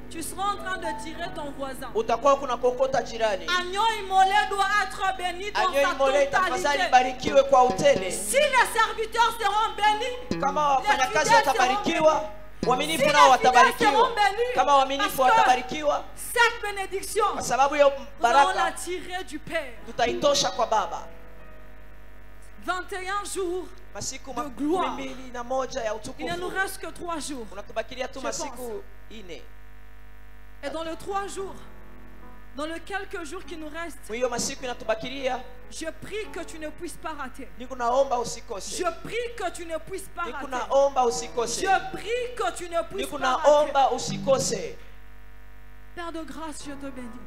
tu seras en train de tirer ton voisin. Utakuwa kuna kokota jirani. Agneau immolé doit être béni dans Agneau sa immolé tafadhali totalité. barikiwe kwa utele. Si les serviteurs seront bénis, Kama wafanyakazi fidèles watabarikiwa, waaminifu Si nao les fidèles watabarikiwa. seront bénis, Kama waaminifu parce que watabarikiwa, cette bénédiction, kwa sababu ya nous allons la baraka tirer du Père. tutaitosha kwa Baba. 21 jours, Masiku de gloire. 21 ya il ne nous utukufu. reste que 3 jours. Unatubakilia tu Je masiku 4. Et dans les 3 jours, dans les quelques jours qui nous restent, Hiyo masiku inatubakilia, je prie que tu ne puisses pas rater. niko naomba usikose. Je prie que tu ne puisses pas Niko rater. naomba usikose. Je prie que tu ne puisses Niko pas rater. naomba usikose. Père de grâce, je te bénis.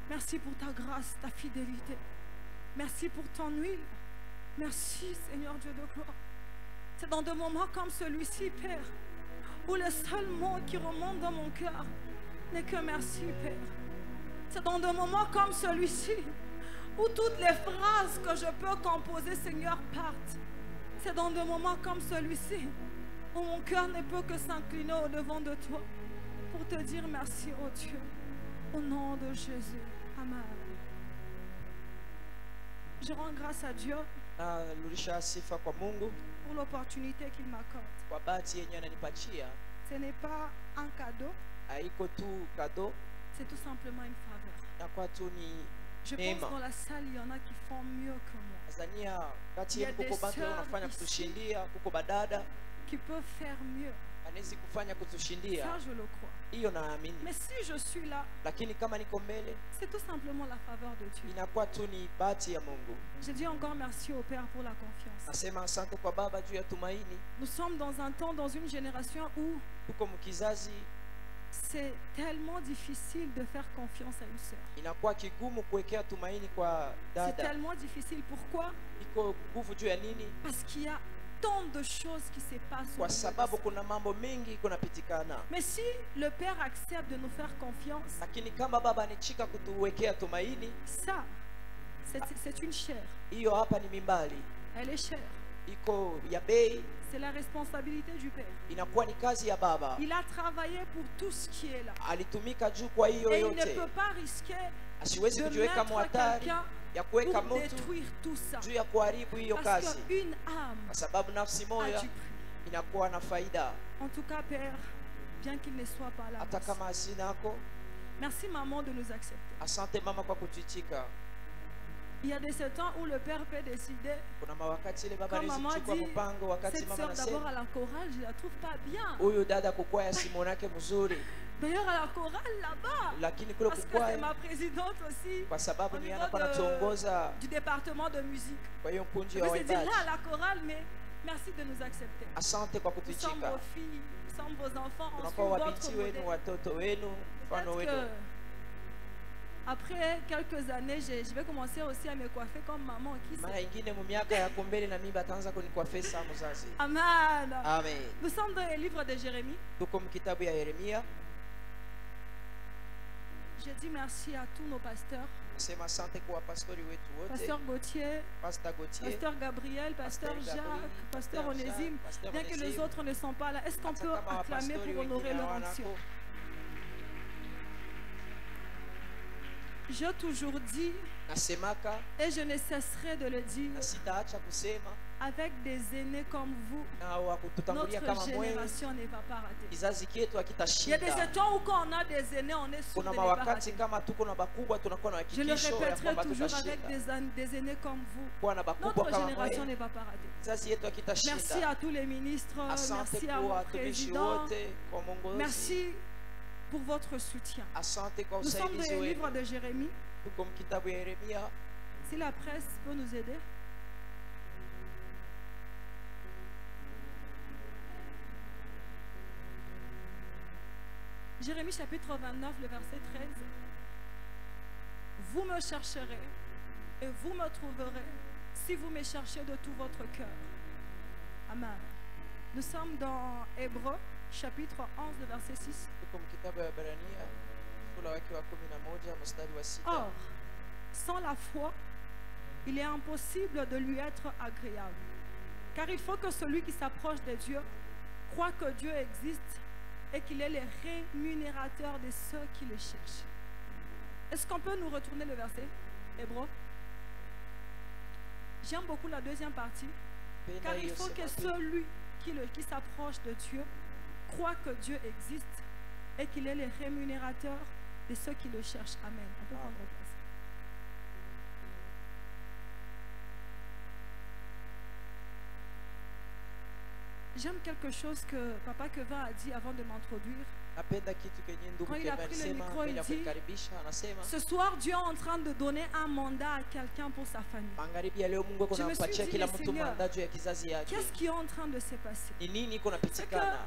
Merci pour ta grâce, ta fidélité. Merci pour ton huile. Merci, Seigneur Dieu de gloire. C'est dans des moments comme celui-ci, Père, où le seul mot qui remonte dans mon cœur n'est que merci, Père. C'est dans des moments comme celui-ci où toutes les phrases que je peux composer, Seigneur, partent. C'est dans des moments comme celui-ci où mon cœur ne peut que s'incliner au devant de toi pour te dire merci, oh Dieu, au nom de Jésus. Amen. Je rends grâce à Dieu Narudisha sifa kwa Mungu pour l'opportunité qu'il m'accorde. kwa bahati yenye ananipatia. Ce n'est pas un cadeau, Haiko tu kado, c'est tout simplement une faveur. inakuwa tu ni Je pense neema. dans la salle, il y en a qui font mieux que moi, Tanzania kati Il y a yetu kuko des bantu sœurs wanafanya ici. kutushindia, kuko badada qui peuvent faire mieux. anawezi kufanya kutushindia. Ça, je le crois. Hiyo naamini. Mais si je suis là, Lakini kama niko mbele, c'est tout simplement la faveur de Dieu. inakuwa tu ni bahati ya Mungu. Je dis encore merci au Père pour la confiance. Nasema asante kwa Baba juu ya tumaini. Nous sommes dans un temps, dans une génération où Tuko mkizazi, c'est tellement difficile de faire confiance à une sœur. inakuwa kigumu kuwekea tumaini kwa C'est dada. tellement difficile. Pourquoi? Iko nguvu juu ya nini? Parce qu'il y a tant de choses qui se passent. kwa au milieu de sababu ça. kuna mambo mengi kunapitikana. Mais si le Père accepte de nous faire confiance, Lakini kama baba anichika kutuwekea tumaini, ça, c'est une chair. hiyo hapa ni mimbali, Elle est chère. iko ya bei, C'est la responsabilité du Père. inakuwa ni kazi ya baba. Il a travaillé pour tout ce qui est là. Alitumika juu kwa hiyo Et il ne yote, peut pas risquer asiwezi de kujiweka mettre muhatari quelqu'un ya kuweka pour mtu détruire tout ça. juu ya kuharibu hiyo Parce kazi, qu'une âme kwa sababu nafsi a moja du prix. inakuwa na faida En tout cas, Père, bien qu'il ne soit pas là. hata kama hasinako. Merci, maman, de nous accepter. Asante mama kwa kutuitika. Il y a de ces temps où le Père peut décider. Kuna mawakati ile baba Comme maman alizichukua dit, mpango, wakati cette mama sœur d'abord à anasema la chorale, je la trouve pas bien. huyu dada kukwaya simu yake mzuri, D'ailleurs, à la chorale là-bas, lakini kule parce que c'est kukwaya ma présidente aussi kwa sababu au ni niveau anakuwa anatuongoza du département de musique. kwa hiyo mkunji Je wa me suis dit waimbaji. là à la chorale, mais merci de nous accepter. Asante kwa Nous sommes kutuitika. vos filles, nous sommes vos enfants, on suit Tunakuwa votre wabinti wenu, modèle. watoto wenu, mfano Peut-être wenu. que après quelques années, je vais commencer aussi à me coiffer comme maman. Qui Mara sait? ingine mu miaka ya kumbele na mimi bataanza kunikuafesa mzazi. Amen. Amen. Nous sommes dans le livre de Jérémie. Tuko mkitabu ya Yeremia. Je dis merci à tous nos pasteurs. Nasema asante kwa pastori wetu wote. Pasteur Gauthier, Pasteur Gauthier, Pasteur Gabriel, Pasteur Pasteur Jacques, Gabriel, Pasteur Pasteur Onésime. Jacques, Pasteur Bien que les Onésime. autres ne sont pas là, est-ce qu'on hata peut kama acclamer wapastori pour honorer wengine leur hawanako. action? J'ai toujours dit, Nasemaka et je ne cesserai de le dire, na sitaacha kusema avec des aînés comme vous, na wa kututangulia notre kama mwe génération ne va pas rater. kizazi kietu Il y a hakitashinda. des temps où quand on a des aînés, on est sûr de Kuna ne pas mawakati rater. kama tuko na bakubwa tunakuwa na Je le hakikisho ya répéterai kwamba toujours avec tutashinda. des aînés comme vous. Kuwa na bakubwa Notre kama génération mwe ne va pas rater. kizazi yetu Merci hakitashinda. à tous les ministres, Asante merci à kwa mon watumishi président, wote, kwa mwongozi. merci pour votre soutien. Asante kwa Nous sommes dans usaidizi le wenu. livre de Jérémie. Tuko mkitabu ya Yeremia. Si la presse peut nous aider. Jérémie chapitre 29, le verset 13. Vous me chercherez et vous me trouverez si vous me cherchez de tout votre cœur. Amen. Nous sommes dans Hébreux chapitre 11, le verset 6. Tuko mkitabu ya Waebrania sura wake wa 11 mstari wa 6. Or, sans la foi, il est impossible de lui être agréable. Car il faut que celui qui s'approche de Dieu croit que Dieu existe et qu'il est le rémunérateur de ceux qui le cherchent. Est-ce qu'on peut nous retourner le verset, Hébreux? J'aime beaucoup la deuxième partie. Car il faut que celui qui s'approche de Dieu croit que Dieu existe et qu'il est le rémunérateur de ceux qui le cherchent. Amen. On peut prendre place. J'aime quelque chose que Papa Kevin a dit avant de m'introduire. Napenda kitu kenye ndugu Quand il a Kevin pris le alisema micro, il mbele ya dit, kukaribisha, anasema Ce soir, Dieu est en train de donner un mandat à quelqu'un pour sa famille. magharibi ya leo Mungu Je me suis anampatia dit, kila mais mtu Seigneur, mandato ya kizazi yake. Qu'est-ce qui est en train de se passer? Ni nini iko C'est que napitikana?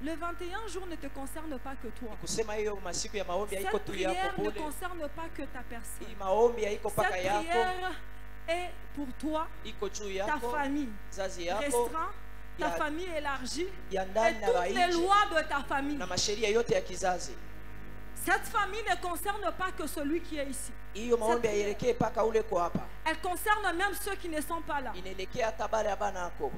le 21 jours ne te concerne pas que toi. Kusema hiyo masiku ya maombi haiko Cette tu prière yako ne bure. concerne pas que ta personne. Hii maombi haiko Cette paka yako, prière est pour toi, iko juu ta yako, famille kizazi yako, restreinte, ta ya- famille élargie ya et ndani na toutes les nje lois de ta famille. na masheria yote ya kizazi. Cette famille ne concerne pas que celui qui est ici. Hiyo maombi Cette- haielekee paka ule kwa hapa, Elle concerne même ceux qui ne sont pas là. inaelekea hata bale abana yako.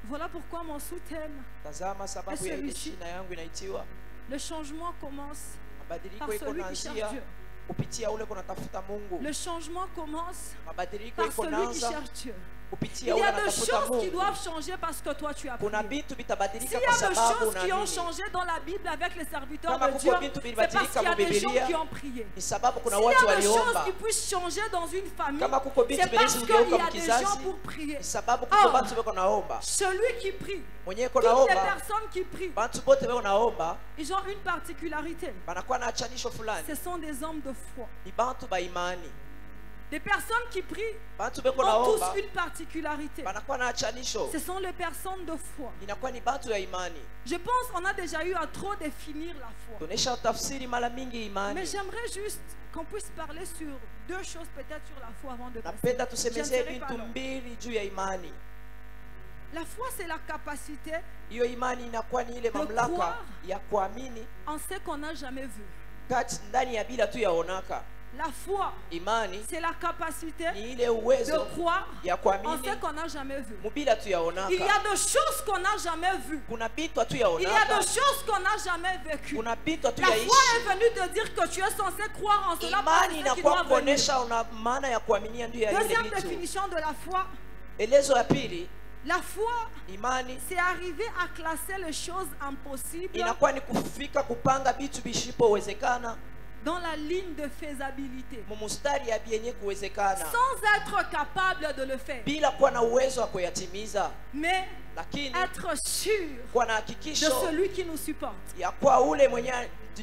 Voilà pourquoi mon sous-thème, Tazama sababu Et ya ile celui-ci. shina yangu inaitiwa le changement commence mabadiliko par iko celui qui cherche naanzia Dieu. kupitia ule kunatafuta Mungu. Le changement commence Mabadiliko par iko celui qui naanza cherche Dieu. Il kupitia y ule a des anatafuta choses qui Mungu. doivent changer parce que toi tu as Kuna prié. vitu S'il vitabadilika y kwa a des sababu choses qui ont unaamini. changé dans la Bible avec les serviteurs Kama de kuko Dieu, vitu c'est parce vilibadilika qu'il y a mu des gens Biblia, qui ont prié. ni sababu kuna S'il y watu a des choses waliomba. qui puissent changer dans une famille, Kama kuko vitu c'est parce vinaweza qu'il y kugeuka a des mkizazi, gens pour prier. ni sababu kuko Or, watu wako naomba. celui qui prie, Mwenye iko toutes les naomba, personnes qui prient, watu wote wako naomba, ils ont une particularité. banakuwa na achanisho fulani. Ce sont des hommes de foi. Ni bantu ba imani. Les personnes qui prient Bantu beko ont naomba, tous une particularité. banakuwa na achanisho. Ce sont les personnes de foi. Inakuwa ni bantu ya imani. Je pense qu'on a déjà eu à trop définir la foi. Tunesha tafsiri mara mingi Mais imani. j'aimerais juste qu'on puisse parler sur deux choses peut-être sur la foi avant de passer. Napenda Je ne tusemezee serai pas vitu long. mbili juu ya imani. La foi, c'est la capacité Hiyo imani inakuwa ni ile mamlaka croire ya kuamini en ce qu'on n'a jamais vu. kati ndani ya bila tu yaonaka. La foi, Imani c'est la capacité ni ile de uwezo croire ya en kuamini ce qu'on n'a jamais vu. mubila tu yaonaka. Il y a des choses qu'on n'a jamais vues. Kuna bitwa tu Il y a yaonaka. des choses qu'on n'a jamais vécues. Kuna bitwa tu La foi yaishi. est venue te dire que tu es censé croire en cela parce Imani que qui inakuwa doit venir. kuonesha una maana ya kuaminia ndio ya ile Deuxième vitu. définition de la foi, Elezo ya pili, la foi, imani c'est arriver à classer les choses impossibles inakuwa ni kufika kupanga vitu visipowezekana dans la ligne de faisabilité, mumustari ya vyenye kuwezekana sans être capable de le faire, bila kuwa na uwezo wa kuyatimiza, mais lakini être sûr kuwa na de hakikisho celui qui nous supporte. ya kwa ule mwenye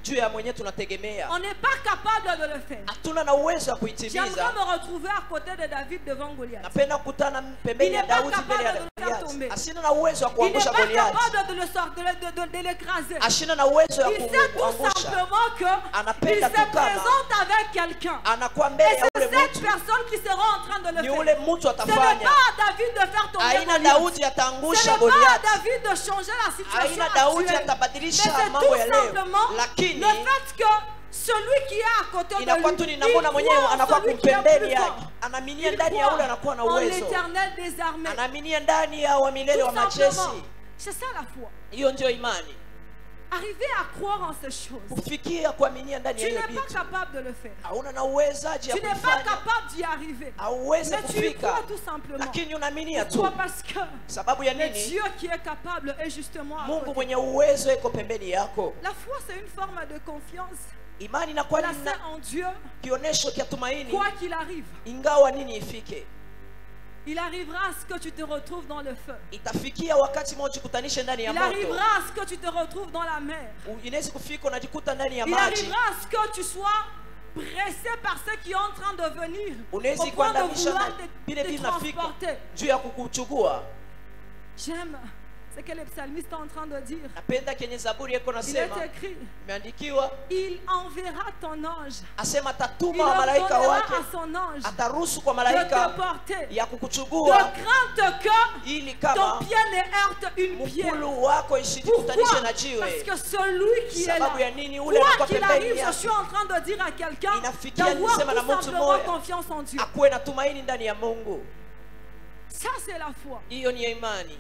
juu ya mwenye tunategemea. On n'est pas capable de le faire. Hatuna na uwezo wa J'aimerais kuitimiza. me retrouver à côté de David devant Goliath. Napenda kukutana pembeni ya Il n'est pas Daudi mbele ya capable de le faire tomber. Goliath. Asina na uwezo wa Il n'est kuangusha pas Goliath. capable de le sortir, de l'écraser. Asina na uwezo wa Il sait tout kuangusha. simplement qu'il se Anapenda tu kama présente avec quelqu'un. anakuwa Et mbele ya c'est ule cette mtu. personne qui sera en train de le Ni faire. ule mtu Ce n'est atafanya. pas à David de faire tomber Aina Goliath. Daudi Ce ataangusha n'est pas à Goliath. David de changer la situation Aina Daudi actuelle. Mais atabadilisha c'est mambo ya tout leo. simplement Lakini le fait que celui qui est à côté de inakuwa tu lui, il ninamwona mwenyewe croit en anakuwa celui qui est kumpembeni plus yake. fort. Anaminia Il ndani ya ule anakuwa croit na en uwezo. l'Éternel des armées. Anaminia ndani ya wa milele wa Tout majeshi. simplement. C'est ça la foi. Hiyo ndio imani. Arriver à croire en ces choses. Kufikia kuaminia ndani Tu ya n'es hiyo pas vitu. capable de le faire. Hauna na uwezaji ya Tu n'es pas kufanya. capable d'y arriver. Hauwezi Mais tu y kufika. crois tout simplement. Lakini unaaminia tu. Pourquoi? Parce que Sababu ya le nini? Dieu qui est capable est justement à Mungu côté. mwenye uwezo iko pembeni yako. La foi, c'est une forme de confiance Imani inakuwa ni placée en Dieu, kionesho kia tumaini quoi qu'il arrive. ingawa nini ifike. Il arrivera à ce que tu te retrouves dans le feu. Itafikia wakati mmoja ukutanishe ndani ya Il moto. arrivera à ce que tu te retrouves dans la mer. Inaweza kufika unajikuta ndani ya Il maji. arrivera à ce que tu sois pressé par ceux qui sont en train de venir Unaweza au point de kuandamisha vouloir vile te vinafika transporter. juu ya kukuchukua. J'aime ce que le psalmiste est en train de dire. Napenda kenye Zaburi yako Il nasema, est écrit, imeandikiwa il enverra ton ange. asema Il atatuma wa malaika ordonnera wake, à son ange ataruhusu kwa de te malaika porter ya de kukuchukua crainte que ili ton kama pied ne heurte une pierre. mkulu wako isijikutanishe Pourquoi? na Parce jiwe. que celui qui est là, Sababu ya nini? Ule quoi anakuwa qu'il pembeni arrive, je yake. suis en train de dire à quelqu'un Inafikia d'avoir nisema na tout mtu simplement mmoja. confiance en Dieu. Akuwe na tumaini ndani ya Mungu. Ça, c'est la foi. Hiyo ni imani.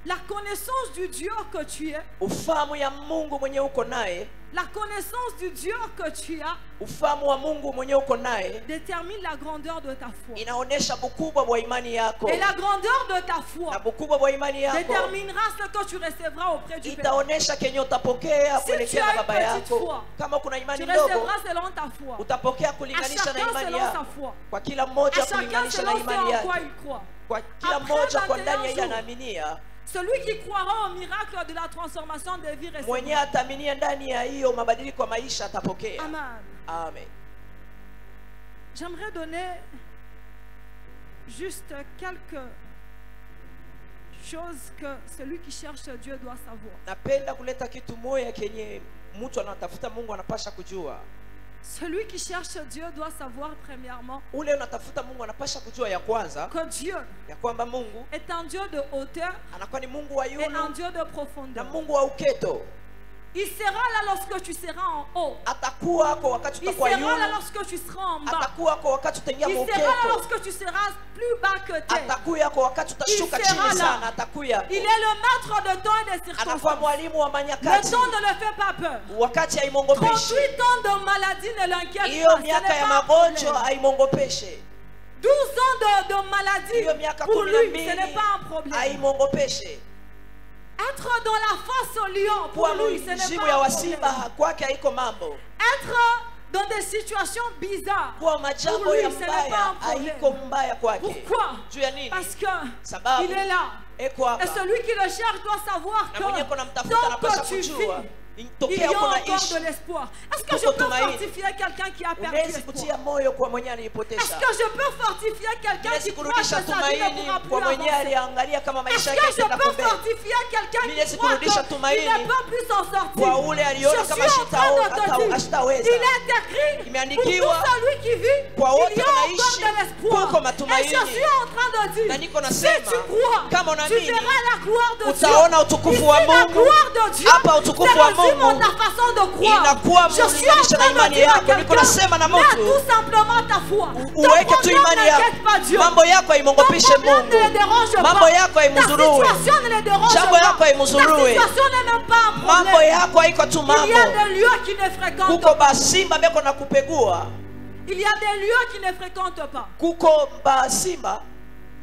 La connaissance du Dieu que tu es, Ufahamu ya Mungu mwenye uko naye, la connaissance du Dieu que tu as ufahamu wa Mungu mwenye uko naye détermine la grandeur de ta foi. inaonesha bukubwa wa imani yako. Et la grandeur de ta Na foi bukubwa wa imani yako déterminera ce que tu recevras auprès du Père. itaonesha kenye utapokea Si kuelekea tu na as baba une petite yako. foi, Kama kuna Tu imani ndogo recevras selon ta foi. utapokea À kulinganisha na chacun imani selon sa yako. foi. Kwa kila À mmoja chacun kulinganisha na selon ce imani en quoi yake. il croit. Kwa kila Après mmoja kwa ndani ya 21 yeye jours, anaaminia. Celui qui croira au miracle de la transformation des vies Mwenye recevra. ataaminia ndani ya hiyo mabadiliko ya maisha atapokea. Amen. Amen. J'aimerais donner juste quelques choses que celui qui cherche Dieu doit savoir. Napenda kuleta kitu moja kenye mtu anatafuta Mungu anapasha kujua. Celui qui cherche Dieu doit savoir premièrement Ule unatafuta Mungu anapasha kujua ya kwanza que Dieu ya kwamba Mungu est un Dieu de hauteur anakuwa ni Mungu wa et un yulu Dieu de na profondeur. Mungu wa uketo. Il sera là lorsque tu seras en haut. Atakuwa kwa wakati Il utakuwa sera là yulu. lorsque tu seras en bas. Atakuwa kwa wakati utaingia Il sera là muketo. lorsque tu seras plus bas que terre. Atakuya kwa wakati utashuka Il sera chini là. sana. Atakuya. Il est le maître de temps et des Anakuwa circonstances. mwalimu wa Le manyakati. temps ne le fait pas peur. Wakati haimongopeshi. 38 ans de maladie ne l'inquiète Hiyo pas. Ce miaka n'est ya pas un magonjwa problème. haimongopeshe. 12 ans de maladie, Hiyo miaka pour 12 lui, ce n'est pas un problème. haimongopeshe. Être dans la face au lion, pour Kuwa lui, ce n'est mjibu pas ya un wasimba problème. kwake haiko mambo. Être dans des situations bizarres, Kuwa pour majambo lui, ya ce n'est mbaya pas un haiko problème. mbaya kwake. Pourquoi? Juu ya nini? Parce que Sababu il est là. eko Et hapa. celui qui le cherche doit savoir Na mwenye que kuna mtafuta tant anapaswa que tu vis, kujua Il y tokea a huko encore naishi de l'espoir. Est-ce que je Tuko peux tumaini. fortifier quelqu'un qui a perdu unaweza l'espoir? kutia moyo kwa mwenye Est-ce aliyepoteza. que je peux fortifier quelqu'un Unaweza qui croit que kurudisha sa vie ne tumaini pourra kwa plus mwenye avancer? aliangalia kama Est-ce maisha que yake je yataenda peux mbele. fortifier quelqu'un qui Unaweza croit kurudisha qu'il tumaini ne peut plus s'en sortir? kwa ule Je aliona suis kama en train de te dire, hataweza. il est écrit pour Imeandikiwa tout celui qui vit, kwa wote il y a encore wanaishi, de l'espoir. kuko Et matumaini. je suis en train de dire, Na niko si nasema, tu crois, kama tu unaamini, verras la gloire de Dieu. utaona utukufu wa Ici, la Mungu. gloire de Dieu, Hapa utukufu c'est wa résume Mungu ta façon de croire. inakuwa Je suis en mlinganisha na train de imani dire à yako. Niko nasema na quelqu'un, mets mtu, tout simplement ta foi. Ton uweke tu problème imani n'inquiète pas yako. Dieu. Mambo yako Ton haimwongopishe problème Mungu. ne les dérange Mambo pas. yako Ta haimzurue. situation ne les dérange Jambo yako pas. Ta haimzurue. situation n'est même pas un Mambo problème. yako haiko tu Il y a mambo. des lieux qui ne fréquentent Kuko pas. basimba beko na kupegua. Il y a des lieux qui ne fréquentent pas. Kuko basimba,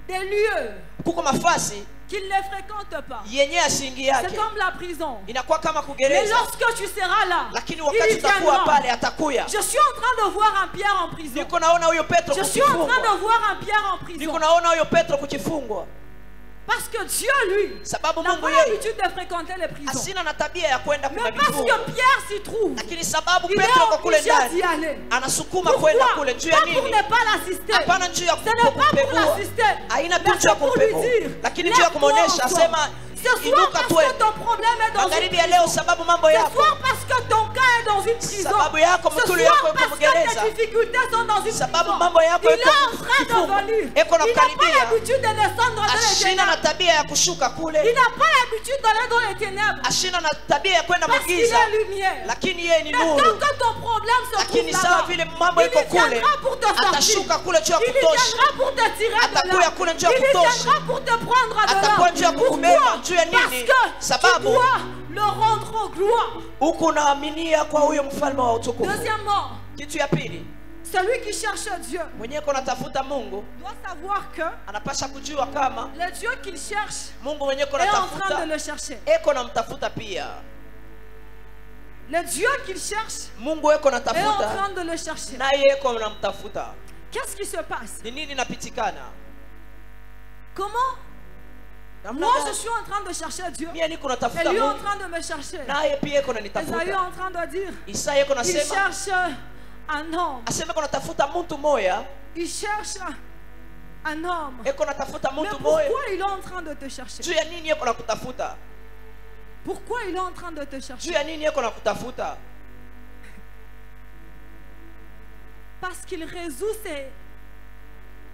Des lieux kuko mafasi qu'ils ne fréquentent pas. yenye ashingi C'est yake. comme la prison. Inakuwa kama Mais kugereza. lorsque tu seras là, Lakini wakati il utakuwa viendra. pale atakuya. Je suis en train de voir un Pierre en prison. Niko naona huyo Petro Je suis en train kukifungwa. de voir un Pierre en prison. Niko naona huyo Petro kukifungwa. Parce que Dieu, lui, Sababu n'a Mungu pas yeye l'habitude de fréquenter les prisons. asina na tabia ya kwenda Mais kuna parce vifungo. que Pierre s'y trouve, Lakini sababu il est Petro kwa kule obligé d'y ndani aller. anasukuma kwenda Pourquoi? kule juu ya Pas pour nini? ne pas l'assister. Hapana juu ya Ce n'est pas pour kumpegua. l'assister. Haina Mais tu juu ya c'est pour lui kumpegua. dire, Lakini juu ya lève-toi kumuonesha encore. asema Ce soir inuka parce que twende. ton problème est dans une Magharibi ya prison. leo sababu mambo Ce yako. soir parce que ton cas est dans une prison. Sababu yako Ce mtuli soir yako yuko parce que mgereza. tes difficultés sont dans une Sababu prison. mambo yako Il est yuko en train de kifungo. venir. Eko na Il n'a pas kukaribia. l'habitude de descendre dans les Ashina na ténèbres. tabia ya kushuka Il kule. n'a pas l'habitude d'aller dans les ténèbres. Ashina na tabia ya kwenda Parce qu'il magiza. est lumière. Lakini yeye ni Mais tant nuru. que ton problème se trouve Lakini sawa là-bas, vile mambo il iko y kule, viendra pour te sortir. atashuka kule juu ya Il y kutosha. viendra pour te tirer de Atakuya là. kule juu ya Il y kutosha. viendra pour te prendre de Atakuwa juu ya là. kukubeba, Pourquoi? juu ya nini? Parce que tu Sababu dois le rendre gloire. huku unaaminia kwa huyo mfalme wa utukufu. Deuxièmement, Kitu ya pili, celui qui cherche Dieu mwenyewe kuna tafuta Mungu doit savoir que anapasha kujua kama le Dieu qu'il cherche Mungu mwenyewe kuna est en train de tafuta le chercher. eko namtafuta pia. Le Dieu qu'il cherche Mungu eko est en natafuta train de le chercher. naye eko namtafuta. Qu'est-ce qui se passe? Ni nini napitikana? Comment? Namna Moi, je gani? suis en train de chercher Dieu. Mie niko Et natafuta lui est en Mungu train de me chercher. naye pia eko Esaïe est nanitafuta. en train de dire, Isaya eko il nasema cherche un homme. aseme eko natafuta mtu moya, Il cherche un homme. eko natafuta Mais mtu moya. pourquoi il est en train de te chercher? Juu ya nini eko nakutafuta? Pourquoi il est en train de te Juu chercher? ya nini eko nakutafuta? Parce qu'il résout ses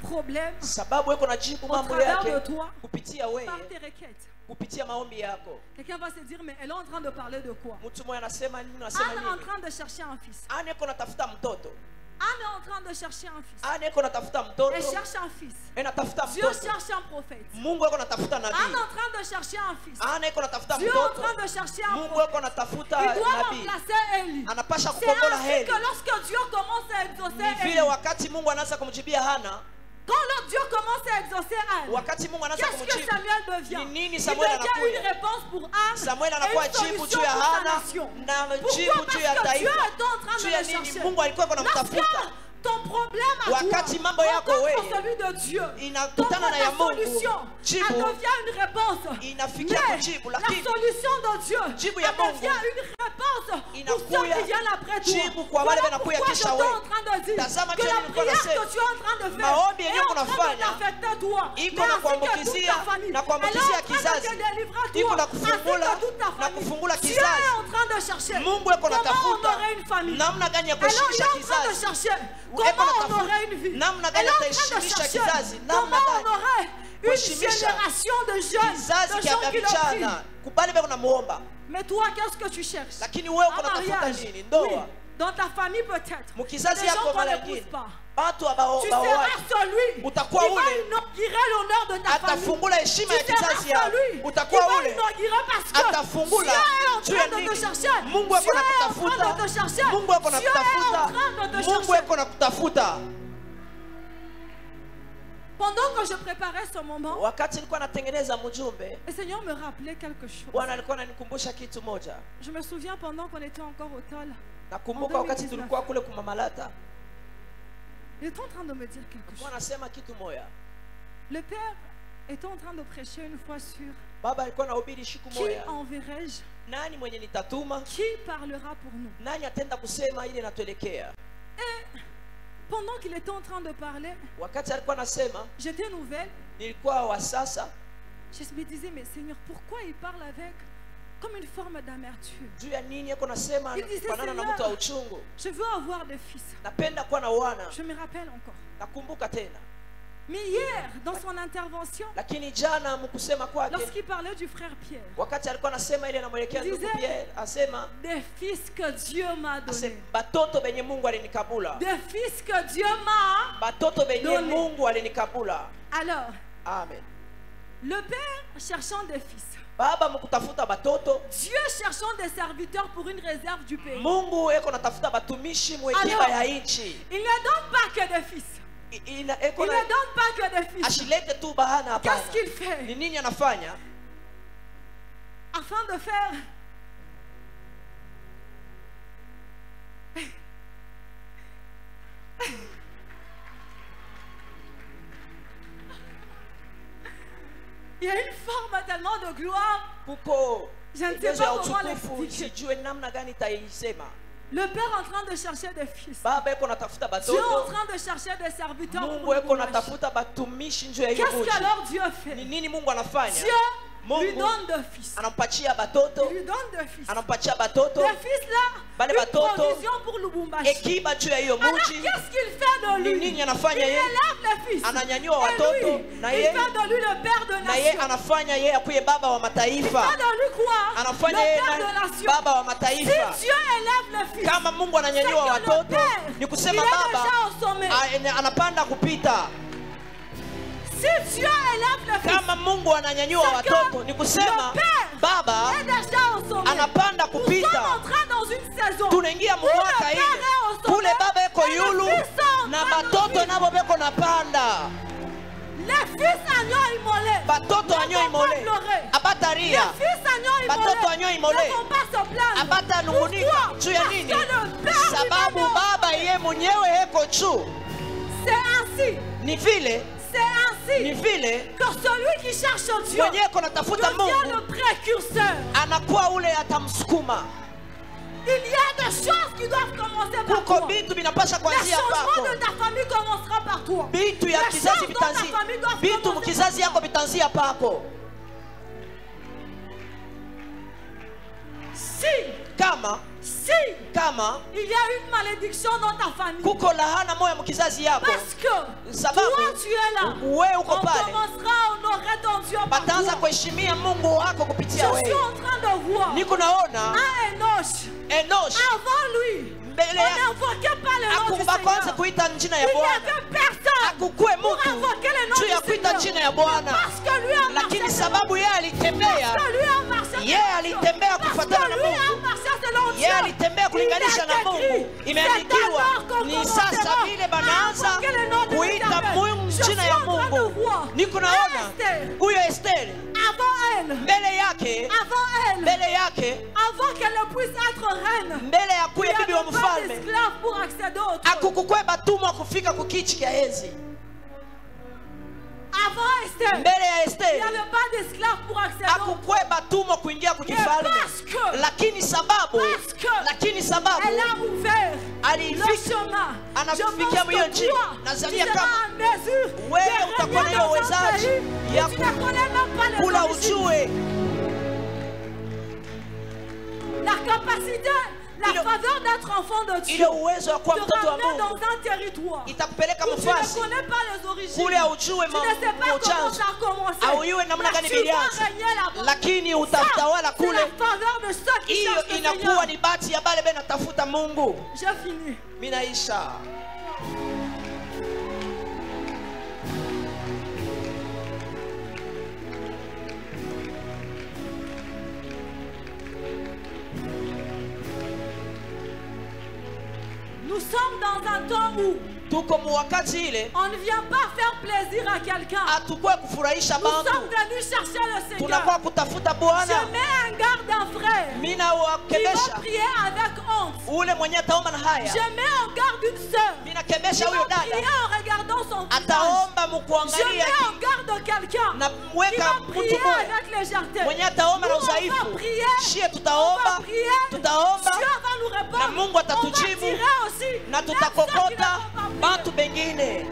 problèmes Sababu eko najibu au mambo travers de yake toi kupitia par wewe, tes requêtes. kupitia maombi yako. Quelqu'un va se dire, mais elle est en train de parler de quoi? Mtu mmoja anasema nini? Anasema Anne est en nini? train de chercher un fils. Ana eko natafuta mtoto. Anne est en train de chercher un fils. Ana eko natafuta mtoto. Elle cherche un fils. Natafuta Dieu mtoto. cherche un prophète. Mungu eko natafuta Anne est nabii. en train de chercher un fils. Ana eko natafuta Dieu est en mtoto. train de chercher un Mungu prophète. eko natafuta Il doit nabii. remplacer Élie. Anapasha C'est kukombola ainsi Heli. que lorsque Dieu commence à exaucer Ni vile Élie, wakati Mungu anaanza kumjibia Hana, quand l'autre Dieu commence à exaucer Anne, wakati Mungu anaanza qu'est-ce que kumjibu, Samuel devient? ni nini Il Samuel devient anakuya? une réponse pour Anne Samuel et anakuwa une jibu solution juu ya pour sa Hana nation. na Pourquoi? jibu Parce juu ya que Dieu taifa. est en train de Juu ya le nini? chercher. Mungu alikuwa eko Lorsque namtafuta. ton problème à Wakati mambo toi yako rencontre wewe celui de Dieu, inakutana na ya ta Mungu, solution, elle jibu devient une réponse. inafikia Mais kujibu, la lakini solution de Dieu, jibu elle ya Mungu devient une réponse pour ceux inakuya qui viennent après toi. jibu kwa wale Voilà wanakuya pourquoi je kisha suis wewe. en train de dire Tazama que John la nilikuwa prière nasema, que tu es en train de faire maombi est yenyewe en train unafanya, de t'affecter toi, iko mais na ainsi que toute kuambukizia ta famille. na Elle est kuambukizia en train de kizazi, te délivrer iko toi, na ainsi kufungula que toute ta na famille. kufungula Dieu kizazi. est en train de chercher Mungu eko comment natafuta honorer une famille. namna gani ya Alors il kuheshimisha est en train de kizazi. chercher Eko comment natafuta honorer une vie. namna Elle gani est en train de ataheshimisha chercher kizazi, comment namna gani honorer une kuheshimisha génération de jeunes, kizazi de kya gens qui le prient. vijana kubali beko namuomba. Mais toi, qu'est-ce que tu cherches? Lakini wewe uko Un natafuta mariage. nini? Oui. Ndoa. Dans ta famille peut-être. Mukizazi Des gens yako qu'on mara n'épouse nyingine. pas. Watu Tu seras baoa celui qui Utakuwa va ule. inaugurer l'honneur de ta famille. atafungula heshima ya Tu seras kizazi yako. celui qui Utakuwa va ule inaugurer parce que atafungula Dieu est juu en ya train de te nini? chercher. Mungu Dieu eko est en train nakutafuta. de te chercher. Mungu eko Dieu est en nakutafuta. train de te Mungu chercher. eko nakutafuta. Pendant que je préparais ce moment, Wakati nilikuwa natengeneza mjumbe, le Seigneur me rappelait quelque chose. Bwana alikuwa ananikumbusha kitu moja. Je me souviens pendant qu'on était encore au Tol, Nakumbuka wakati tulikuwa kule kumamalata, il était en train de me dire quelque chose. Bwana anasema kitu moja. Le Père était en train de prêcher une fois sur Baba alikuwa anahubiri siku Qui moja, enverrai-je? nani mwenye nitatuma, Qui parlera pour nous? nani atenda kusema ile inatuelekea. Pendant qu'il était en train de parler, Wakati alikuwa anasema, j'étais nouvelle. nilikuwa wa sasa, Je me disais, mais Seigneur, pourquoi il parle avec comme une forme d'amertume? juu ya nini yako nasema Il disait, kufanana na Seigneur, mtu wa uchungu. je veux avoir des fils. Napenda kuwa na wana. Je me rappelle encore. Nakumbuka tena. Mais hier, dans son intervention, Lakini jana mkusema kwake, lorsqu'il parlait du frère Pierre, wakati alikuwa anasema ile namwelekea Il ndugu disait, Pierre, asema des fils que Dieu m'a donnés. batoto benye Mungu alinikabula. Des fils que Dieu m'a. Batoto benye Donné. Mungu alinikabula. Alors, Amen. le père cherchant des fils, Baba mkutafuta batoto, Dieu cherchant des serviteurs pour une réserve du pays. Mungu eko natafuta batumishi mwekiba Alors, ya nchi. Il ne donne pas que des fils. Il ne donne pas que des fils. Ashilete tu bahana hapana. Qu'est-ce qu'il fait? Ni nini anafanya? Afin de faire il y a une forme tellement de gloire. Kuko Je ne sais uwezo ya pas comment utukufu, l'expliquer. sijue namna gani taisema. Le père en train de chercher des fils. Baba eko natafuta Dieu en batoto, train de chercher des serviteurs pour Mungu le eko bourrage. natafuta batumishi njoo ya hiyo Qu'est-ce mji. qu'alors Dieu fait? Ni nini Mungu anafanya? Dieu lui Mungu donne des fils. anampatia batoto, Il lui donne des fils. anampatia batoto, Des fils là, Bale une batoto, provision pour Lubumbashi. ekiba juu ya hiyo Alors mji. qu'est-ce qu'il fait de Ni lui? nini Il anafanya yeye? élève les fils. Ananyanyua Et watoto, lui, na il yeye fait de lui le père de na yeye nation. anafanya yeye akuye baba wa Il mataifa. fait de lui quoi? Le Anafanya yeye père de na nation. baba wa Si mataifa. Dieu élève les fils, Kama Mungu c'est ananyanyua que le watoto, père, ni il kusema est baba déjà au sommet. anapanda kupita. Si Dieu élève les fils, Kama Mungu ananyanyua c'est que watoto, ni kusema le père baba est déjà au sommet. anapanda Nous sommes kupita. entrés dans une saison Tunaingia où le mwaka père ile est au sommet kule baba eko et les yulu fils sont na en train de batoto vivre. nabo beko napanda. Les fils agneaux immolés Batoto ne anyo vont pas imole pleurer. Les abataria fils agneaux Batoto anyo immolés immolés ne vont pas se plaindre. abata nungunika Pourquoi? juu ya Parce nini? que le père Sababu lui-même, baba ye mwenyewe eko juu. c'est ainsi, Ni vile c'est ainsi que que celui qui cherche Dieu mwenyewe eko natafuta devient Mungu le précurseur. anakuwa ule atamsukuma. Il y a des choses qui doivent commencer par Kuko toi. bitu binapasha Le kuanzia changement pako. de ta famille commencera par toi. Bitu ya Les kizazi choses dans ta vitanzia. famille doivent Bitu commencer mkizazi par yako vitanzia pako. Si Kama il y a une malédiction dans ta famille, kuko lahana moya mkizazi yako, parce que sababu toi tu es là, wewe on uko pale, commencera à honorer ton Dieu par bataanza toi. kuheshimia Mungu wako Je kupitia suis wewe. en train de voir Niko naona un Enoch. Enosh Avant lui, mbele on ya n'invoquait pas le nom du akuba kwanza Seigneur. kuita jina Il ya n'y Bwana, avait personne akukue pour mtu invoquer le nom juu du ya kuita Seigneur. jina ya Bwana, Parce que lui a marché lakini selon sababu yeye alitembea, Parce que lui a marché yeye selon alitembea Parce kufuatana na que lui a Mungu, marché selon yeye Dieu. alitembea kulinganisha na Mungu. Imeandikiwa ni sasa vile banaanza kuita Mungu jina ya Mungu. Niko naona huyo Esteri Avant elle, mbele yake, avant qu'elle puisse être reine, mbele ya il kuya n'y bibi wa avait pas mfalme, d'esclave pour accéder au trône. akukukwe batumwa kufika kukichi kya enzi. Avant Esther, Mbele ya il n'y Esteri avait pas d'esclave pour accéder au trône. akukwe batumwa kuingia kukifalme, parce que- lakini sababu Elle a ouvert le alifika chemin. Je anakufikia pense mwiyo que njia. toi, tu Nazania seras kama en mesure de wewe régner utakuwa na hiyo dans un uwezaji pays ya où tu ne connais même pas les kula origines. ujue La capacité, la Ile- faveur d'être enfant de Dieu ile uwezo wa kuwa te mtoto wa ramener dans Mungu un territoire itakupeleka où tu ne mfasi connais pas les origines. kule aujue Tu ne sais pas comment chanzo ça a commencé. auyue namna Mais gani tu vas vilianza, régner là-bas. lakini Ça, utatawala c'est kule. la faveur de ceux qui Hiyo cherchent le inakuwa Seigneur. ni bahati ya bale bena tafuta Mungu. J'ai fini. Minaisha Nous sommes dans un temps où tuko muwakati ile on ne vient pas faire plaisir à quelqu'un. Atukwe kufurahisha Nous bantu. sommes venus chercher le Seigneur. Tunakuwa kutafuta Je Bwana. mets un garde un frère Mina qui va wakebesha prier avec honte. ule mwenye ataomba na haya. Je mets en garde une sœur Mina qui kebesha va huyo prier dada. en regardant son visage. Ataomba Je mukuangalia mets en garde quelqu'un na qui mweka va mtu prier moja avec légèreté. mwenye ataomba na Nous, on va udhaifu. prier. Shie On va tutaomba, prier. tutaomba Dieu va nous répondre. na Mungu On va atatujibu tirer aussi na même ceux qui ne tutakokota vont pas prier. bantu bengine.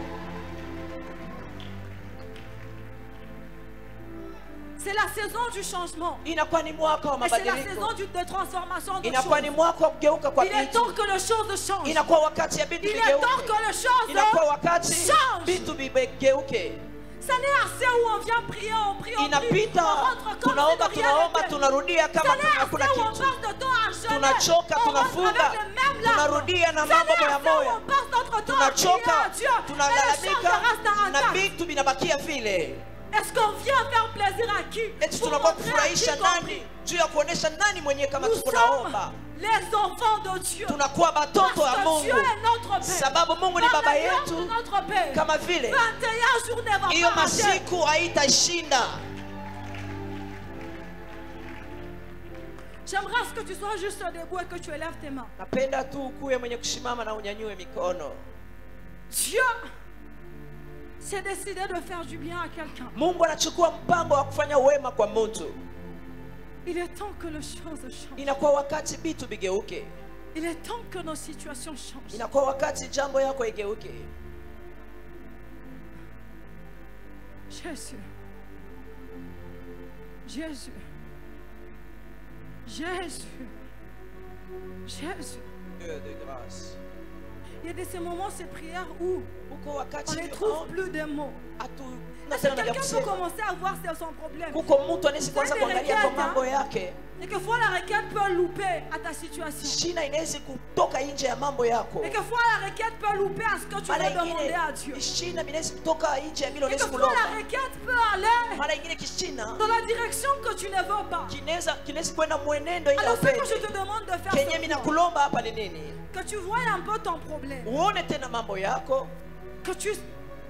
C'est la saison du changement. Inakuwa ni mwaka wa Et c'est la saison mabadiliko. de transformation de Inakuwa ni choses. mwaka wa kugeuka kwa Il est vitu. temps que les choses changent. Inakuwa wakati ya vitu Il est temps vigeuke. que les choses Inakuwa wakati changent. vitu vigeuke. Ça n'est assez où on vient prier, on prie, on prie. Inapita, On rentre comme tunaomba, si de rien tunaomba, n'était. tunarudia Ça kama n'est assez hakuna où on kitu. passe de temps à jeûner. Tunachoka, On rentre tunafunga, avec les mêmes larmes. tunarudia na Ça mambo n'est moya assez où moya. on passe notre temps à prier Tunachoka, à Dieu. Et les choses tunalalamika restent na intactes. vitu vinabakia vile. Est-ce qu'on vient faire plaisir à qui? Eti Pour tunakuwa montrer à qui kufurahisha qu'on nani prie. juu ya kuonesha nani mwenyewe kama Nous tuko sommes naomba. les enfants de Dieu. Tunakuwa batoto wa Parce que Mungu Dieu est notre Père. sababu Mungu ni Par baba la grâce de yetu. notre Père. Kama vile 21 jours ne va hiyo pas rater. masiku haitashinda. J'aimerais ce que tu sois juste debout et que tu élèves tes mains. Napenda tu ukuwe mwenye kusimama na unyanyue mikono. Dieu s'est décidé de faire du bien à quelqu'un. Mungu anachukua mpango wa kufanya wema kwa mtu. Il est temps que les choses changent. Inakuwa wakati vitu vigeuke. Il est temps que nos situations changent. Inakuwa wakati jambo yako igeuke. Jésus. Jésus. Jésus. Jésus. Dieu de grâce. Il y a de ces moments, ces prières où Uko on wakati ne trouve plus de mots. Est-ce que quelqu'un peut commencer à voir son problème? kuko mtu anaweza kuanza kuangalia kwa mambo yake. Et que fois la requête peut louper à ta situation. Shina inaweza kutoka nje ya mambo yako. Et que fois la requête peut louper à ce que tu veux demander à Dieu. Shina inaweza kutoka nje ya bilo Et que unaweza fois kulomba. la requête peut aller Mara nyingine kishina dans la direction que tu ne veux pas. kinaweza kwenda mwenendo ile Alors ce que je upende. te demande de faire, Kenye c'est mimi quoi? nakulomba hapa ni nini? Que tu vois un peu ton problème. Uone tena mambo yako, Que tu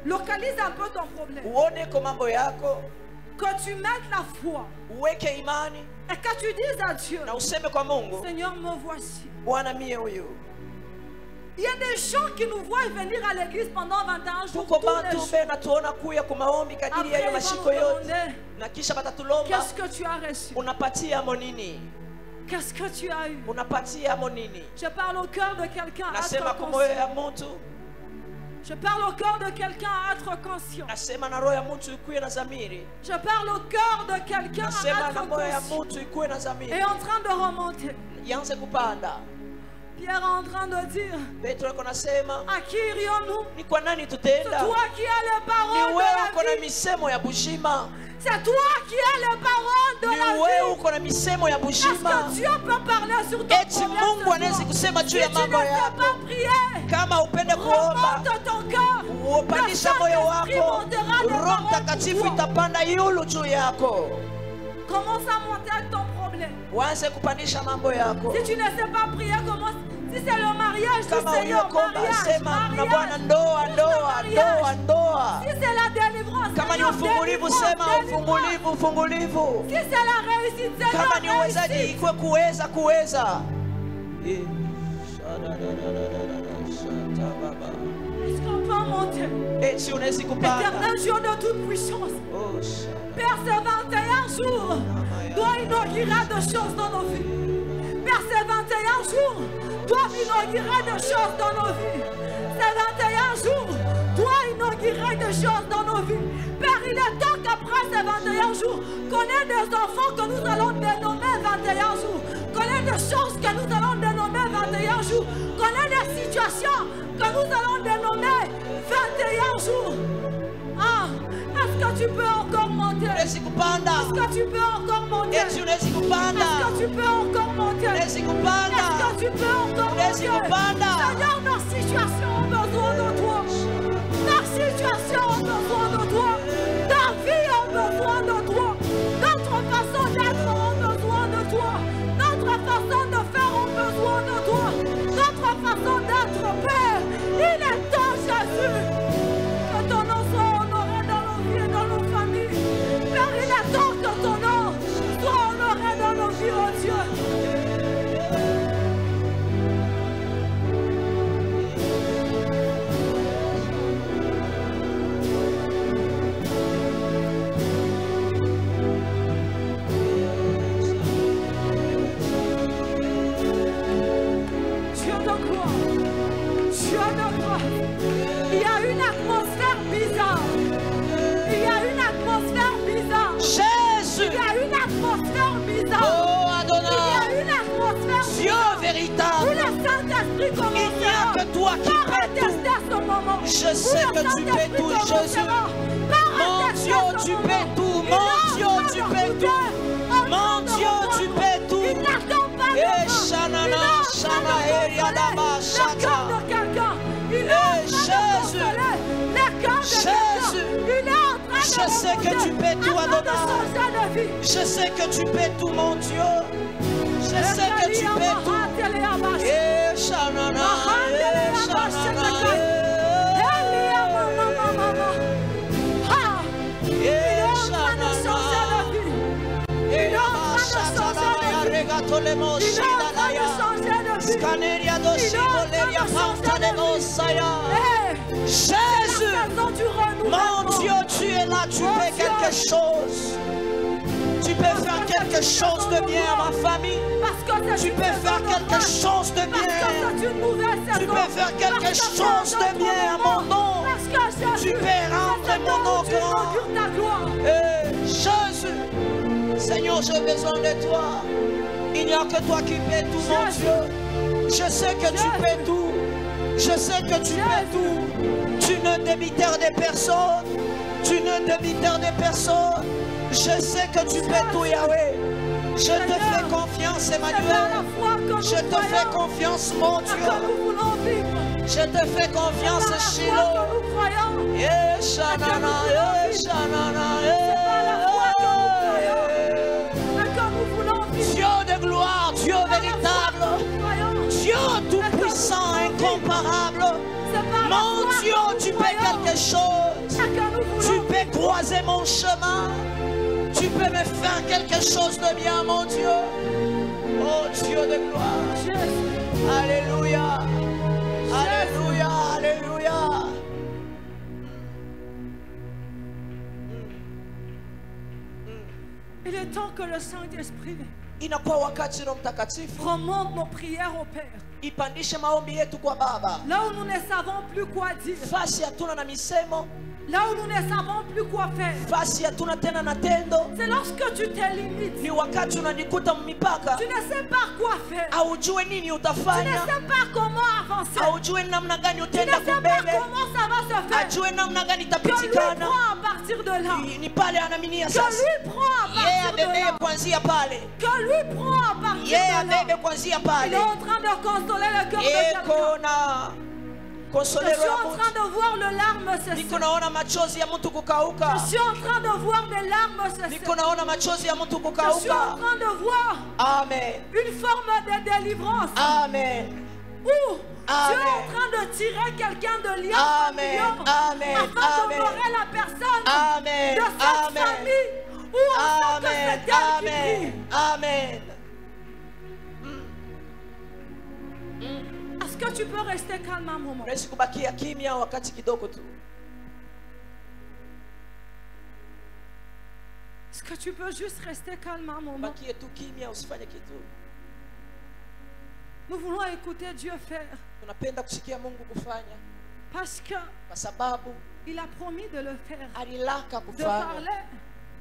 localises un peu ton problème. uone kwa mambo yako, Que tu mettes la foi. uweke imani Et que tu dises à Dieu, na useme kwa Mungu, Seigneur, me voici. Bwana mie huyu. Il y a des gens qui nous voient venir à l'église pendant 21 jours. Tuko Tous les bantu jours. bena tuona kuya kwa maombi kadiri ya Après, hiyo ils vont mashiko nous yote, demander, na kisha batatulomba qu'est-ce que tu as reçu? unapatia mo nini? Qu'est-ce que tu as eu? Unapatia mo nini? Je parle au cœur de quelqu'un à Nasema être kwa moyo conscient. ya mtu, Je parle au cœur de quelqu'un à être conscient. nasema na roho ya mtu ikuwe na zamiri, Je parle au cœur de quelqu'un nasema à na être moyo ya conscient. mtu ikuwe na zamiri, Et en train de remonter. ianze kupanda. Pierre est en train de dire, Petro yuko nasema, à qui irions-nous? ni kwa nani C'est tutenda? toi qui as les Ni paroles wewe de uko la na vie. misemo ya bushima, C'est toi qui as les paroles de ni la wewe vie. uko na misemo ya Est-ce bushima. que Dieu peut parler sur ton Eti problème Mungu ce anaweza soir? kusema juu Si ya tu ne mambo sais yako. pas prier, Kama upende kuomba, remonte ton cœur. upandisha Le moyo Saint-Esprit wako, montera des Roho paroles Mtakatifu pour toi. itapanda yulu juu yako. Commence à monter avec ton problème. Uanze kupandisha mambo yako. Si tu ne sais pas prier, commence. Si c'est le mariage, dis Kama Seigneur, uliokomba mariage, sema na Bwana, mariage. ndoa, ndoa, ndoa, ndoa. Si c'est la délivrance, Kama ni Seigneur, ufungulivu délivrance, sema délivrance. ufungulivu, ufungulivu. Si c'est la réussite, Seigneur, Kama ni uwezaji réussite. ikuwe kuweza. Est-ce qu'on peut monter? Eti unaweza kupanda. Éternel Dieu de toute puissance. Oh, Père, ces 21 jours doivent inaugurer des choses dans nos vies. Père, ces 21 jours doivent inaugurer des choses dans nos vies. Ces 21 jours doivent inaugurer des choses dans nos vies. Père, il est temps qu'après ces 21 jours, qu'on ait des enfants que nous allons dénommer 21 jours. Qu'on ait des choses que nous allons dénommer 21 jours. Qu'on ait des situations que nous allons dénommer 21 jours. Ah, est-ce que tu peux encore monter? unaweza kupanda. Est-ce que tu peux encore monter? Eti unaweza kupanda. Est-ce que tu peux encore monter? Unaweza kupanda. Est-ce que tu peux encore Unaweza monter? kupanda. Seigneur, nos situations ont besoin de toi. Nos situations ont besoin de toi. Ta vie a besoin de toi. Notre façon d'être a besoin de toi. Notre façon de faire a besoin de toi. Notre façon d'être, Père, il est temps, Jésus. Dieu de grâce. Il y a une atmosphère bizarre. Il y a une atmosphère bizarre. Jésus. Il y a une atmosphère bizarre. Oh Adonai. Il y a une atmosphère Dieu bizarre. véritable. Où le Saint-Esprit Il n'y a commencera que toi qui par peux tout. attester à ce moment. Je sais que tu peux tout, Jésus. Mon Dieu, tu peux tout. Mon Dieu, tu peux tout. Mon Dieu, tu peux tout. Il n'attend pas de Eh, moi. Shanana, Shana, Eriadaba, Shata. De quelqu'un. Il est Eh, en train de Jésus. consoler les cœurs de Jésus. quelqu'un. Il est en train de Je sais que tu remonter peux tout, afin de Adonai. changer de vie. Je sais que tu peux tout, mon Dieu. Je sais que tu peux tout. Eh, Shanana, eh, Shanana, eh. Jésus, mon Dieu, tu es là, tu fais quelque chose. Tu peux faire quelque chose de bien à ma famille. Tu peux faire quelque chose de bien. Tu peux faire quelque chose de bien à mon nom. Tu peux rendre mon nom grand. Eh, Jésus, Seigneur, j'ai besoin de toi. Il n'y a que toi qui peux tout, mon Dieu. Je sais que tu peux tout. Je sais que tu peux tout. Tu ne débiteur de personne. Tu ne débiteur de personne. Je sais que tu peux tout, Yahweh. Je te fais confiance, Emmanuel. Je te fais confiance, mon Dieu. Je te fais confiance, Shiloh. Eh, Shanana, eh, Shanana, Dieu de gloire, Dieu véritable, Dieu tout-puissant, incomparable. Mon Dieu, tu fais quelque chose. Tu peux croiser mon chemin. Tu peux me faire quelque chose de bien, mon Dieu. Oh Dieu de gloire. Alléluia. Alléluia. Alléluia. Il est temps que le Saint-Esprit Inakuwa wakati Roho Mtakatifu remonte nos prières au Père. ipandishe maombi yetu kwa Baba. Là où nous ne savons plus quoi dire. Fasi hatuna na misemo. Là où nous ne savons plus quoi faire. Fasi hatuna tena na tendo. C'est lorsque tu te limites. Ni wakati unajikuta mipaka. Tu ne sais pas quoi faire. Haujue nini Tu ne utafanya. sais pas comment avancer. Haujue namna gani Tu ne utenda sais pas kumbele. comment ça va se faire. Ajue namna gani Que lui itapitikana. prend à partir de là. Ni pale anaminia Que sasa. lui prend à Yeye partir de abebe là. kuanzia pale. Que lui prend à partir Yeye de là. abebe kuanzia Il pale. est en train de consoler le cœur de quelqu'un. Eko na Je konsolero suis ya en train mtu. de voir le larme cesser. Niko naona machozi ya mtu kukauka. Je suis en train de voir des larmes cesser. Niko naona machozi ya mtu Je suis en kukauka. train de voir Amen. une forme de délivrance Amen. où Amen. Dieu est en train de tirer quelqu'un de lien Amen. familial Amen. afin Amen. d'honorer la personne Amen. de cette Amen. famille où on sent que Amen. c'est elle qui Amen. Amen. prie. Est-ce que tu peux rester calme un moment? Unaweza kubakia kimya wakati kidogo tu. Est-ce que tu peux juste rester calme un moment? Bakie tu kimya, usifanye kitu. Nous voulons écouter Dieu faire Tunapenda kusikia Mungu kufanya parce que kwa sababu il a promis de le faire, alilaka de kufanya. parler,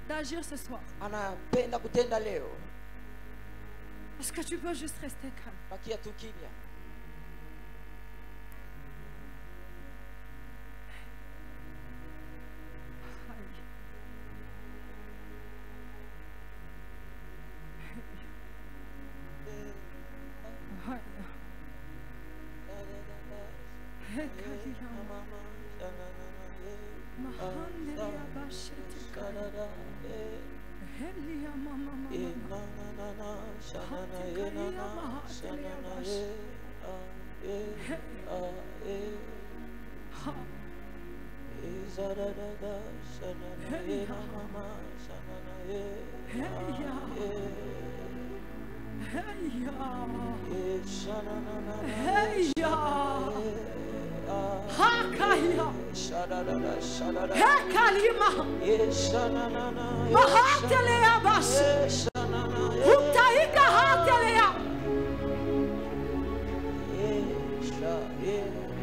d'agir ce soir. Anapenda kutenda leo. Est-ce que tu peux juste rester calme? Bakia tu kimya.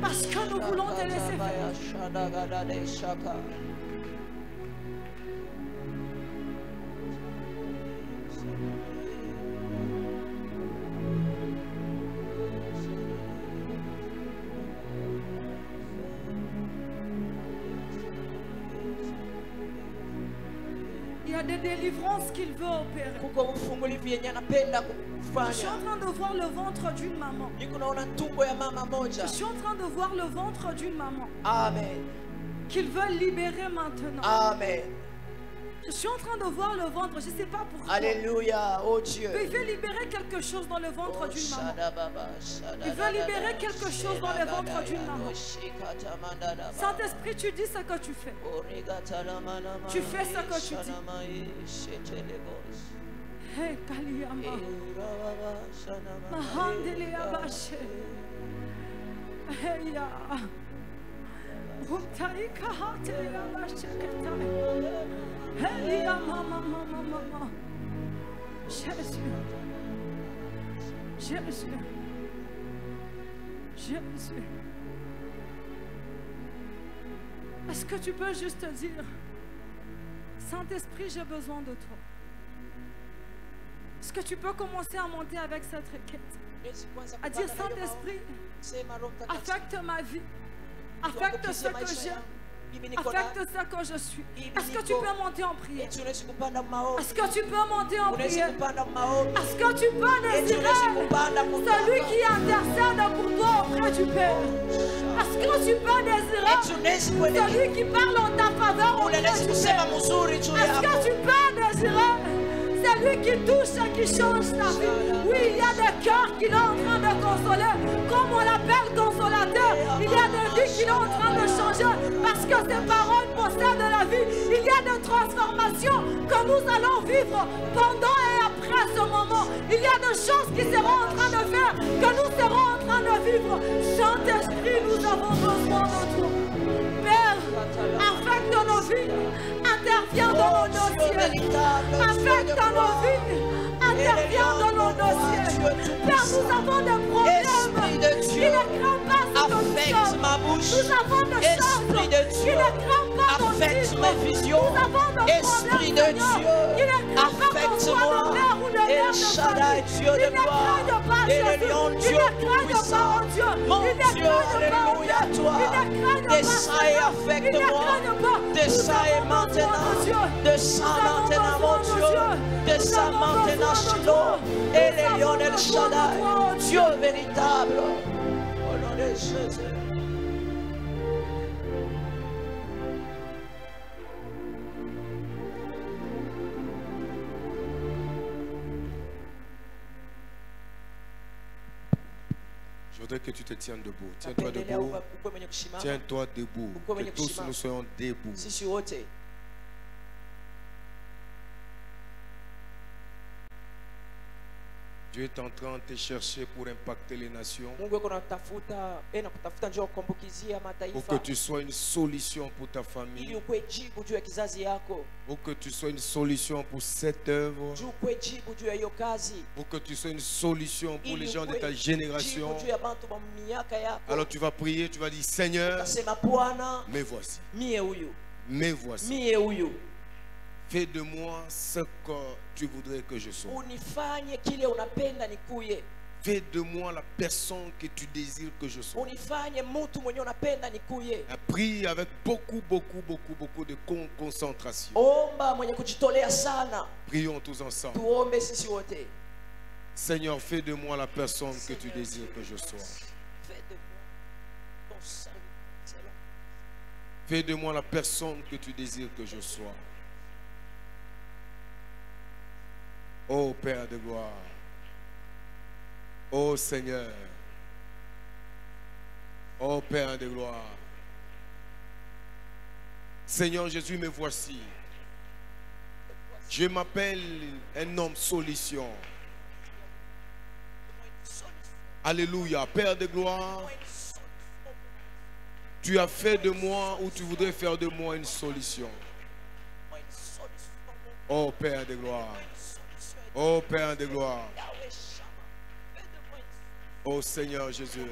Parce que nous voulons te laisser faire. Il y a des délivrances qu'il veut opérer. Je suis en train de voir le ventre d'une maman. Je suis en train de voir le ventre d'une maman. Amen. Qu'il veut libérer maintenant. Amen. Je suis en train de voir le ventre, je ne sais pas pourquoi. Alléluia, oh Dieu. Mais il veut libérer quelque chose dans le ventre d'une maman. Il veut libérer quelque chose dans le ventre d'une maman. Saint-Esprit, tu dis ce que tu fais. Tu fais ce que tu dis. Hey, Kaliyama. Mahandeliyabashe. Hey, ya. Utaika hateliyabashe ketai. Hey, ya, mama. Jésus. Jésus. Jésus. Est-ce que tu peux juste dire, Saint-Esprit, j'ai besoin de toi. Est-ce que tu peux commencer à monter avec cette requête? À dire, Saint-Esprit, affecte ma vie, affecte ce que j'ai, affecte ce que je suis. Est-ce que tu peux monter en prière? Est-ce que tu peux monter en prière? Est-ce que tu peux désirer celui qui intercède pour toi auprès du Père? Est-ce que tu peux désirer celui qui parle en ta faveur auprès du Père? Est-ce que tu peux désirer celui qui touche et qui change ta vie? Oui, il y a des cœurs qu'il est en train de consoler, comme on l'appelle consolateur. Il y a des vies qu'il est en train de changer, parce que ses paroles possèdent la vie. Il y a des transformations que nous allons vivre pendant et après ce moment. Il y a des choses qui seront en train de faire, que nous serons en train de vivre. Saint-Esprit, nous avons besoin de toi. Père, affecte nos vies, interviens dans nos dossiers, affecte nos vies, interviens dans nos dossiers. Père, nous avons des problèmes. Il ne craint pas ce que nous sommes. Nous avons des choses. Il ne craint pas ton titre. Nous avons des problèmes, Seigneur. Il ne craint pas qu'on soit le père ou le mère de famille. Il ne craint pas Jésus. Il ne craint pas, oh Dieu. Il ne craint pas, oh Dieu. Il ne craint pas, Seigneur. Il ne craint pas. Descends maintenant, mon Dieu. Descends maintenant, Shiloh. Et les lions El Shaddai, Dieu véritable. Au nom de Jésus. Je voudrais que tu te tiennes debout. Tiens-toi debout. Tiens-toi debout. Que tous nous soyons debout. Dieu est en train de te chercher pour impacter les nations. Pour que tu sois une solution pour ta famille. Pour que tu sois une solution pour cette œuvre. Pour que tu sois une solution pour les gens de ta génération. Alors tu vas prier, tu vas dire, Seigneur, me voici. Me voici. Fais de moi ce que tu voudrais que je sois. Fais de moi la personne que tu désires que je sois. Prie avec beaucoup de concentration. Prions tous ensemble. Seigneur, fais de moi la personne que tu désires que je sois. Fais de moi la personne que tu désires que je sois. Ô Père de gloire, ô Seigneur, ô Père de gloire, Seigneur Jésus, me voici. Je m'appelle un homme solution. Alléluia, Père de gloire, tu as fait de moi ou tu voudrais faire de moi une solution. Ô Père de gloire. Ô Père de gloire, ô Seigneur Jésus,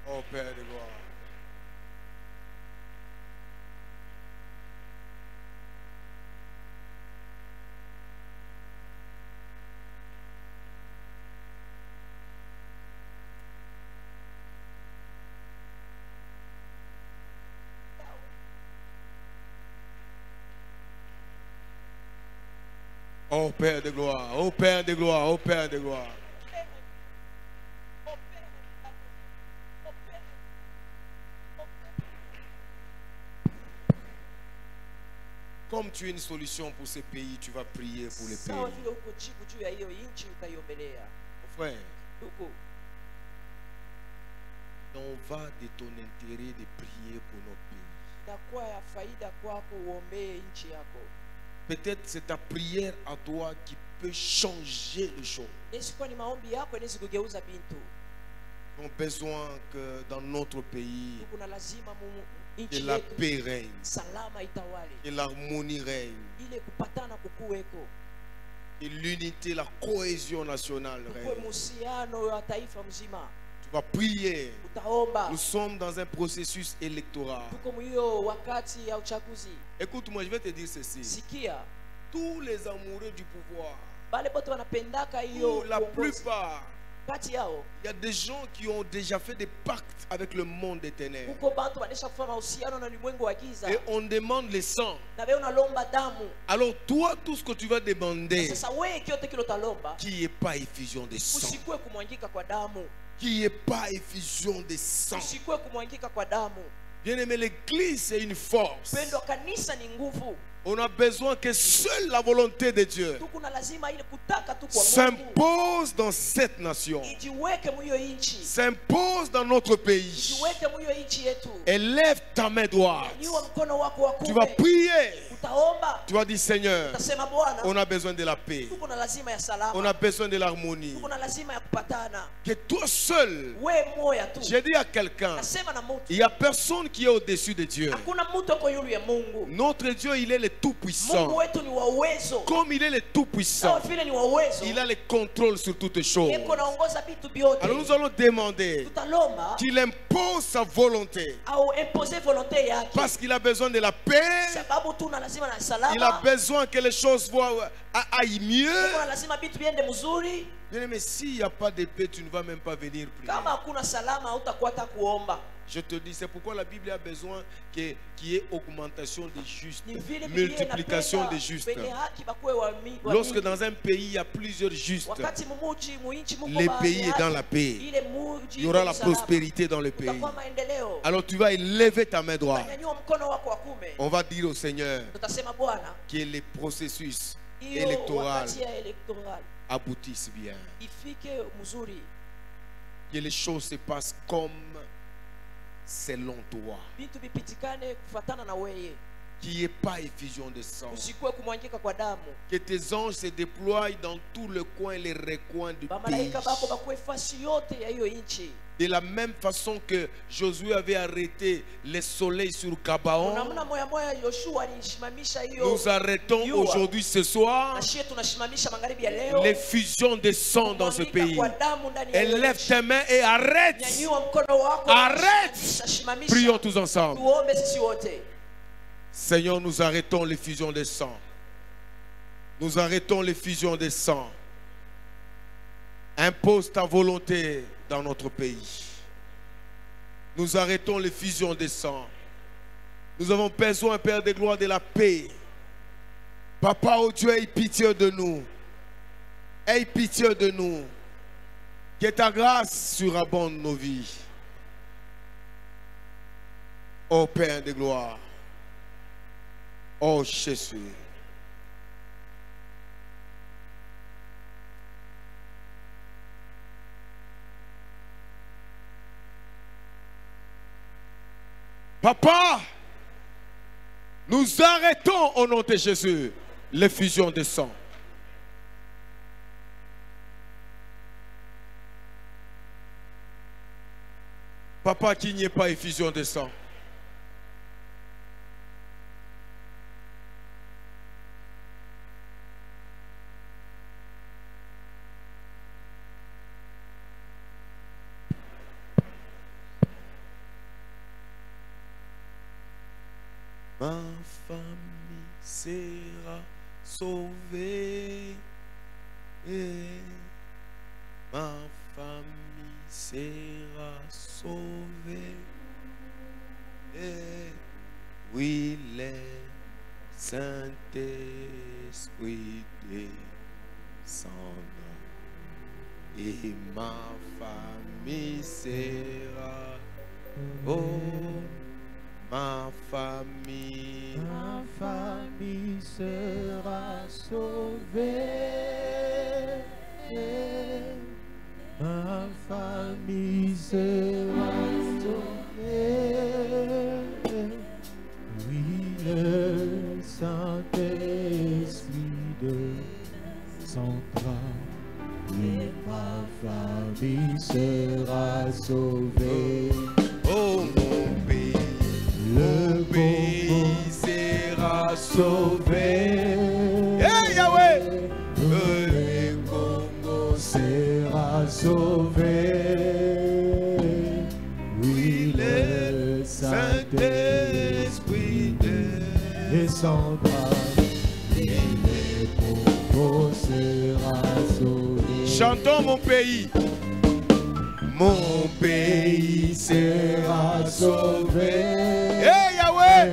Oh Père de gloire. Oh Père de gloire, oh Père de gloire, oh Père de gloire. Comme tu es une solution pour ces pays, tu vas prier pour les pays. Mon frère, on va de ton intérêt de prier pour notre pays. Peut-être c'est ta prière à toi qui peut changer les choses. Nous avons besoin que dans notre pays, que la paix règne, que l'harmonie règne, que l'unité, la cohésion nationale règne. Tu vas prier. Nous sommes dans un processus électoral. Écoute-moi, je vais te dire ceci. Tous les amoureux du pouvoir, pour la plupart, il y a des gens qui ont déjà fait des pactes avec le monde des ténèbres. Et on demande les sangs. Alors toi, tout ce que tu vas demander, qu'il n'y ait pas effusion de sang. Qu'il n'y ait pas effusion de sang. Bien aimé, l'église c'est une force. On a besoin que seule la volonté de Dieu s'impose dans cette nation, s'impose dans notre pays. Élève ta main droite. Tu vas prier. Tu vas dire, Seigneur, on a besoin de la paix. On a besoin de l'harmonie. Que toi seul, j'ai dit à quelqu'un, il n'y a personne qui est au-dessus de Dieu. Notre Dieu, il est le Tout-Puissant. Comme il est le Tout-Puissant, il a le contrôle sur toutes choses. Alors nous allons demander qu'il impose sa volonté. Parce qu'il a besoin de la paix. Il a besoin que les choses aillent mieux. Bien, mais s'il n'y a pas de paix, tu ne vas même pas venir prier. Je te dis, c'est pourquoi la Bible a besoin qu'il y ait augmentation des justes, multiplication des justes. Lorsque dans un pays il y a plusieurs justes, le pays est dans la paix. Il y aura la prospérité dans le pays. Alors tu vas élever ta main droite. On va dire au Seigneur que les processus électoraux aboutissent bien. Que les choses se passent comme selon toi. Qu'il n'y ait pas effusion de sang. Que tes anges se déploient dans tout le coin et les recoins du pays. De la même façon que Josué avait arrêté le soleil sur Gabaon, nous arrêtons aujourd'hui, ce soir, l'effusion de sang dans ce pays. Élève tes mains et arrête. Arrête. Prions tous ensemble. Seigneur, nous arrêtons l'effusion de sang. Nous arrêtons l'effusion de sang. Impose ta volonté dans notre pays. Nous arrêtons l'effusion de sang. Nous avons besoin, Père de gloire, de la paix. Papa, oh Dieu, aie pitié de nous. Aie pitié de nous. Que ta grâce surabonde nos vies. Oh Père de gloire. Oh Jésus. Papa, nous arrêtons au nom de Jésus l'effusion de sang. Papa, qu'il n'y ait pas effusion de sang. Ma famille sera sauvée. Et ma famille sera sauvée. Et oui, les Saint-Esprit descendra. Et ma famille sera, oh, ma famille sera sauvée. Ma famille sera sauvée. Oui, le Saint-Esprit descendra. Et ma famille sera sauvée. Oh mon pays, Le pays sera sauvé. Hey Yahweh, le Congo sera sauvé. Oui, le Saint-Esprit descendra. Et le Congo sera sauvé. chantons mon pays. Mon pays sera sauvé. Hey Yahweh,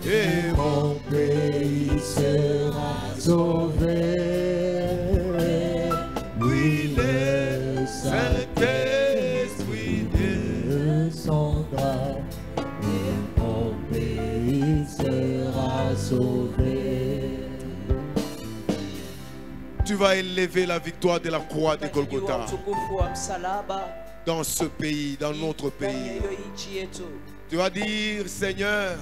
Et mon pays sera sauvé. Oui, le Saint-Esprit descendra. Et mon pays sera sauvé. tu vas élever la victoire de la croix de Golgotha dans ce pays, dans notre pays. Tu vas dire, Seigneur,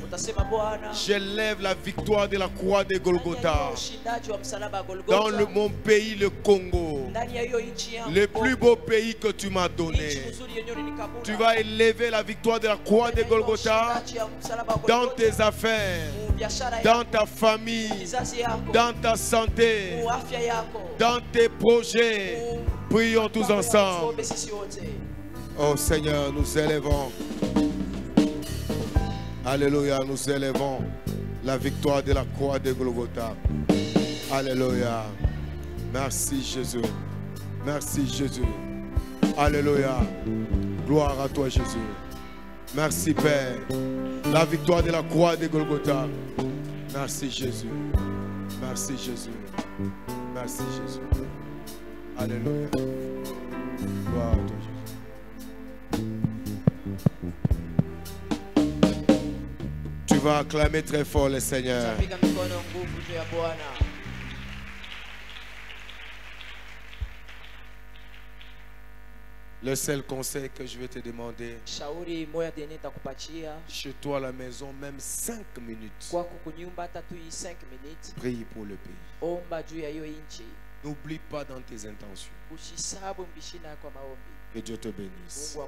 j'élève la victoire de la croix de Golgotha dans mon pays, le Congo, le plus beau pays que tu m'as donné. Tu vas élever la victoire de la croix de Golgotha dans tes affaires, dans ta famille, dans ta santé, dans tes projets. Prions tous ensemble. Oh Seigneur, nous élevons. Alléluia, nous élevons la victoire de la croix de Golgotha. Alléluia. Merci Jésus. Merci Jésus. Alléluia. Gloire à toi Jésus. Merci Père. La victoire de la croix de Golgotha. Merci Jésus. Merci Jésus. Merci Jésus. Alléluia. Gloire à toi Jésus. Tu vas acclamer très fort le Seigneur. Le seul conseil que je vais te demander, chez toi à la maison, même 5 minutes, prie pour le pays. N'oublie pas dans tes intentions. Que Dieu te bénisse.